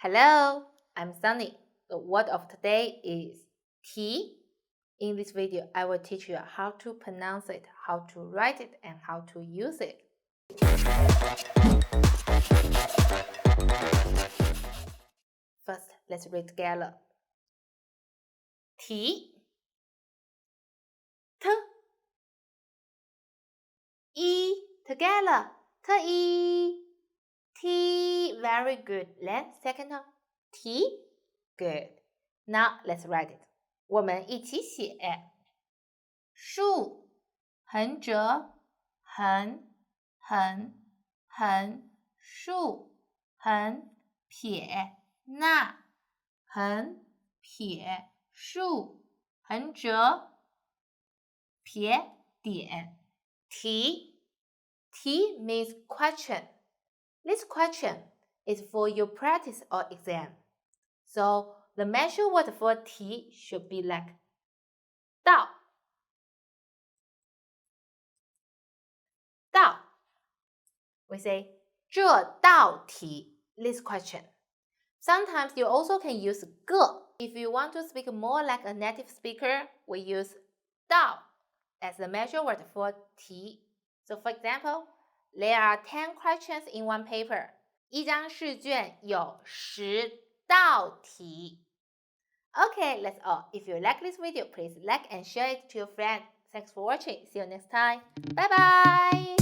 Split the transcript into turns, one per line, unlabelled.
Hello, I'm Sunny. The word of today is tea. In this video, I will teach you how to pronounce it, how to write it, and how to use it. First, let's read together. Tea. T. E. Together. T. T. Very good. Then second time. T. Good. Now let's write it. 我们一起写。竖，横折，横，竖，横，撇，捺，横，撇，竖，横折，撇，点。T means question. This question is for your practice or exam. So the measure word for T should be like 到。We say 这道题 this question. Sometimes you also can use 个. If you want to speak more like a native speaker, we use 到 as the measure word for T. So for example, there are 10 questions in one paper. 一张试卷有10道题. Okay, that's all. If you like this video, please like and share it to your friends. Thanks for watching. See you next time. Bye bye.